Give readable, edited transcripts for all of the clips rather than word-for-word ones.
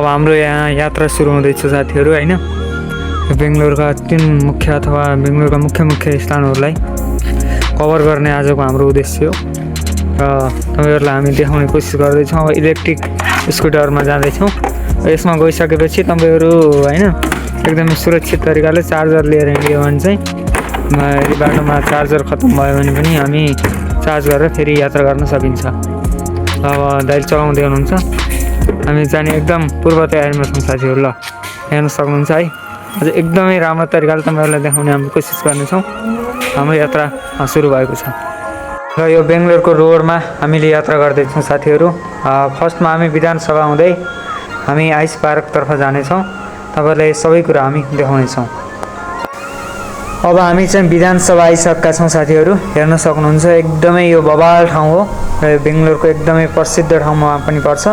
हाम्रो यहाँ यात्रा सुरु हुँदैछ साथीहरू हैन। बेङ्गलोरका 3 मुख्य अथवा बेङ्गलोरका मुख्य स्थानहरूलाई कभर गर्ने आजको हाम्रो उद्देश्य हो र तपाईहरुलाई हामी देखाउने कोसिस गर्दैछौँ। अब इलेक्ट्रिक स्कुटरमा जाँदैछौँ। यसमा गइसकेपछि तपाईहरु हैन एकदमै सुरक्षित तरिकाले चार्जर लिएर हिँड्यो भने चाहिँ यदि बाटोमा चार्जर खत्म भयो भने पनि हामी चार्ज गरेर फेरि यात्रा गर्न सकिन्छ। अब दाइले चलाउँदै हुनुहुन्छ। हामी जाने एकदम पूर्व तयारीमा छौँ साथीहरु। ल हेर्न सक्नुहुन्छ है। अझ एकदमै राम्रो तरिकाले तपाईहरुलाई देखाउने हामी कोसिस गर्नेछौँ। हाम्रो यात्रा सुरु भएको छ र यो बेङ्गलोरको रोडमा हामीले यात्रा गर्दैछौँ साथीहरु। फर्स्टमा हामी विधानसभा हुँदै हामी आइस पार्कतर्फ जानेछौँ। तपाईहरुलाई सबै कुरा हामी देखाउनेछौँ। अब हामी चाहिँ विधानसभा आइसकेका छौँ साथीहरु। हेर्न सक्नुहुन्छ एकदमै यो बबाल ठाउँ हो र बेङ्गलोरको एकदमै प्रसिद्ध ठाउँमा पनि पर्छ।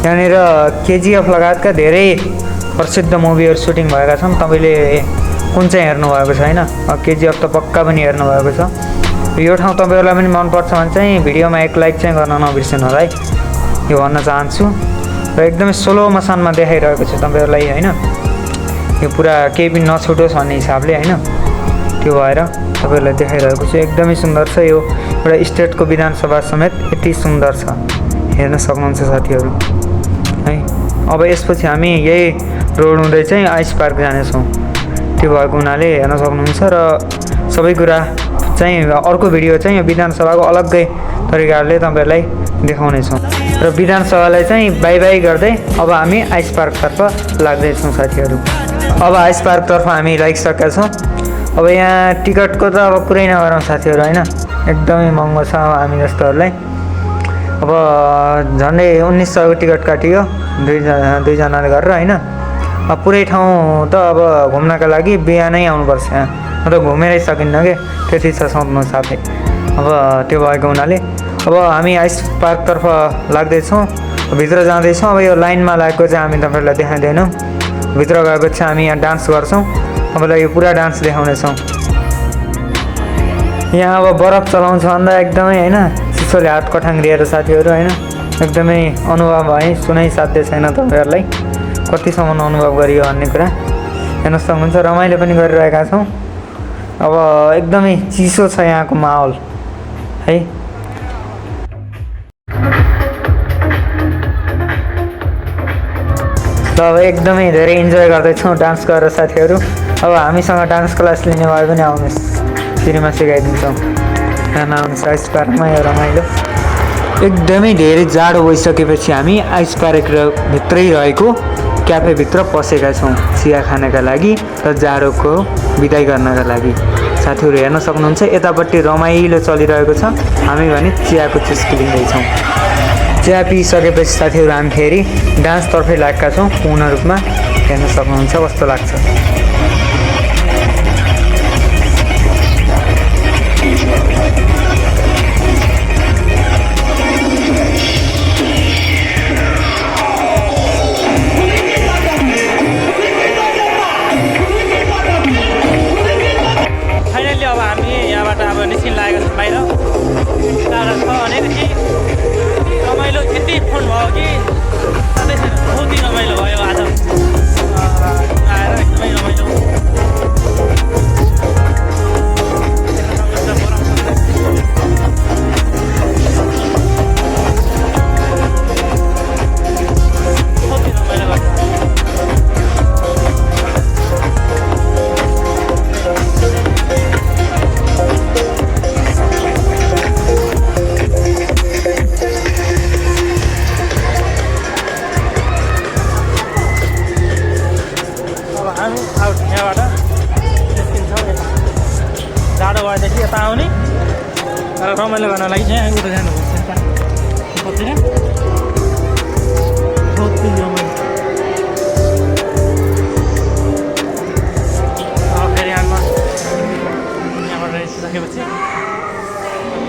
यहाँनिर केजीएफ लगायतका धेरै प्रसिद्ध मुभीहरु सुटिङ भएका छन्। तपाईले कुन चाहिँ हेर्नु भएको छ हैन? केजीएफ त पक्का पनि हेर्नु भएको छ। यो ठाउँ तपाईहरुलाई पनि मन पर्छ भने चाहिँ भिडियोमा एक लाइक चाहिँ गर्न नबिर्सनु होला है। यो भन्न चाहन्छु र एकदमै स्लो मोसनमा देखाइरहेको छु तपाईहरुलाई हैन। यो पुरा केही पनि नछुटोस् भन्ने हिसाबले हैन। त्यो भएर तपाईहरुलाई देखाइरहेको छु। एकदमै सुन्दर छ यो एउटा स्टेटको विधानसभा समेत यति सुन्दर छ। हेर्न सक्नुहुन्छ साथीहरु है। अब यसपछि हामी यही रोड हुँदै चाहिँ आइस पार्क जानेछौँ। त्यो भएको हुनाले हेर्न सक्नुहुन्छ र सबै कुरा चाहिँ अर्को भिडियो चाहिँ यो विधानसभाको अलग्गै तरिकाले तपाईहरुलाई देखाउनेछौँ र विधानसभालाई चाहिँ बाइ बाइ गर्दै अब हामी आइस पार्कतर्फ लाग्दैछौँ साथीहरु। अब आइस पार्कतर्फ हामी लागिसकेका छौँ। अब यहाँ टिकटको त अब कुरै नगरौँ साथीहरु हैन। एकदमै महँगो छ हामी जस्तोहरुलाई। अब झन्डै 1900 को टिकट काटियो दुई जनाले गरेर हैन। अब पुरै ठाउँ त अब घुम्नका लागि बिहानै आउनुपर्छ। यहाँ त घुमेरै सकिन्न के, त्यति छ सोध्नु साथै। अब त्यो भएको हुनाले अब हामी आइस पार्कतर्फ लाग्दैछौँ। भित्र जाँदैछौँ। अब यो लाइनमा लागेको चाहिँ हामी तपाईहरुलाई देखाइदैनौँ। भित्र गएपछि हामी यहाँ डान्स गर्छौँ। तपाईलाई यो पुरा डान्स देखाउनेछौँ। यहाँ अब बरफ चलाउँछ भन्दा एकदमै हैन चिसोले हात कठाङ्ग्रिएर साथीहरु हैन। एकदमै अनुभव है, सुनै साध्य छैन तपाईहरुलाई कतिसम्म अनुभव गरियो भन्ने कुरा। हेर्न सक्नुहुन्छ रमाइलो पनि गरिरहेका छौँ। अब एकदमै चिसो छ यहाँको माहौल है। अब एकदमै धेरै इन्जोय गर्दैछौँ डान्स गरेर साथीहरु। अब हामीसँग डान्स क्लास लिने भए पनि आउनुहोस्, फ्रीमा सिकाइदिन्छौँ। खाना आउनुहोस् आइस पार्कमा। यो रमाइलो एकदमै धेरै जाडो भइसकेपछि हामी आइस पार्क भित्रै रहेको क्याफेभित्र पसेका छौँ चिया खानका लागि र जाडोको बिदाई गर्नका लागि। साथीहरु हेर्न सक्नुहुन्छ यतापट्टि रमाइलो चलिरहेको छ। हामी भने चियाको चुस्की लिँदैछौँ। चिया पिइसकेपछि साथीहरु हामी फेरि डान्सतर्फै लागेका छौँ पूर्ण रूपमा। हेर्न सक्नुहुन्छ कस्तो लाग्छ। फाइनली अब हामी यहाँबाट अब निस्किन लागेको छौँ बाहिर। टाढा छ भनेपछि रमाइलो यति फोन भयो कि साथै छैन। बहुत रमाइलो भयो आज आएर एकदमै रमाइलो। जाडो भएदेखि यता आउने र रमाइलो गर्न लागि चाहिँ उता जानुपर्छ। कति फेरि यहाँबाट आइसकेपछि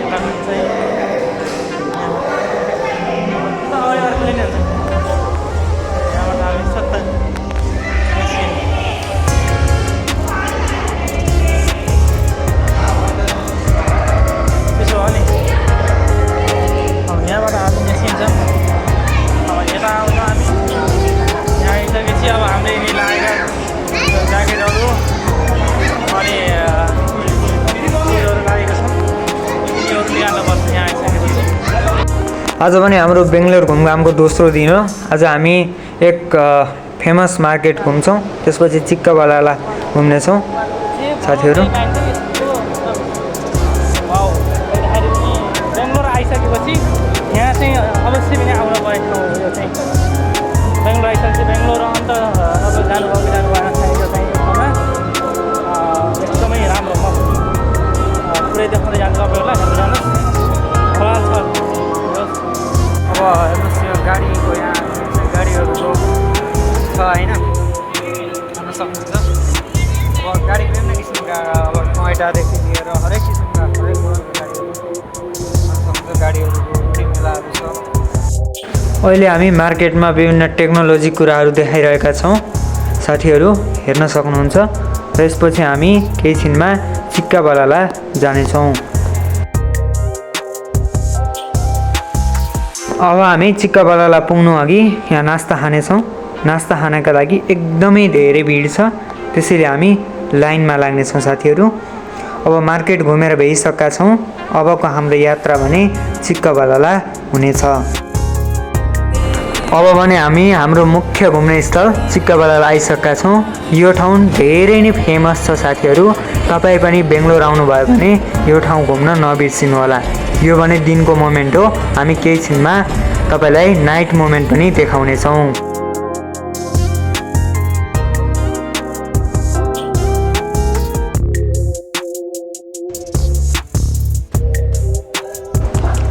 यता चाहिँ यहाँबाट हामी सत्ता यहाँबाट हामी निस्किन्छौँ। अब यता आउँछ हामी आज भने हाम्रो बेङ्गलोर घुमघामको दोस्रो दिन हो। आज हामी एक फेमस मार्केट घुम्छौँ, त्यसपछि चिक्काबालाला घुम्नेछौँ साथीहरू। बेङ्गलोर आइसकेपछि यहाँ चाहिँ अवश्य पनि आउनु परेको ठाउँ हो। यो चाहिँ बेङ्गलोर आइसकेपछि बेङ्गलोर अन्त तपाईँ जानुभएको छैन यो चाहिँ ठाउँमा एकदमै राम्रो म पुरै देखाउँदै जान्छु तपाईँहरूलाई। हेर्नु जानुहोस् खोला छ। अब हेर्नुहोस् यो गाडीको यहाँ गाडीहरूको छ होइन, हेर्न सक्नुहुन्छ। अब गाडीको विभिन्न किसिमका अब टोयोटादेखि लिएर हरेक किसिमका हरेक मोडलको गाडीहरूको बढी मेलाहरू छ। अहिले हामी मार्केटमा विभिन्न टेक्नोलोजी कुराहरू देखाइरहेका छौँ साथीहरू, हेर्न सक्नुहुन्छ। र यसपछि हामी केही छिनमा चिक्काबालाला जानेछौँ। अब हामी चिक्काबालाला पुग्नु अघि यहाँ नास्ता खानेछौँ। नास्ता खानका लागि एकदमै धेरै भिड छ, त्यसैले हामी लाइनमा लाग्नेछौँ साथीहरू। अब मार्केट घुमेर भइसकेका छौँ। अबको हाम्रो यात्रा भने चिक्काबालाला हुनेछ। अब भने हामी हाम्रो मुख्य घुम्ने स्थल चिक्काबालाला आइसकेका छौँ। यो ठाउँ धेरै नै फेमस छ साथीहरू। तपाईँ पनि बेङ्गलोर आउनुभयो भने यो ठाउँ घुम्न नबिर्सिनु होला। यो भने दिनको मोमेन्ट हो, हामी केही छिनमा तपाईँलाई नाइट मोमेन्ट पनि देखाउनेछौँ।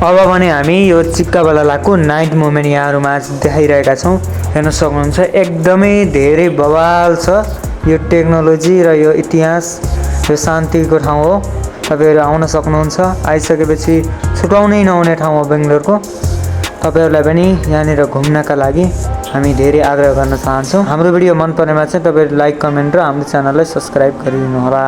अब भने हामी यो चिक्काबालाको नाइट मोमेन्ट यहाँहरूमा देखाइरहेका छौँ। हेर्न सक्नुहुन्छ एकदमै धेरै बवाल छ। यो टेक्नोलोजी र यो इतिहास, यो शान्तिको ठाउँ हो। तपाईँहरू आउन सक्नुहुन्छ। आइसकेपछि छुटाउनै नहुने ठाउँ हो बेङ्गलोरको। तपाईँहरूलाई पनि यहाँनिर घुम्नका लागि हामी धेरै आग्रह गर्न चाहन्छौँ। हाम्रो भिडियो मन परेमा चाहिँ तपाईँहरू लाइक, कमेन्ट र हाम्रो च्यानललाई सब्सक्राइब गरिदिनु होला।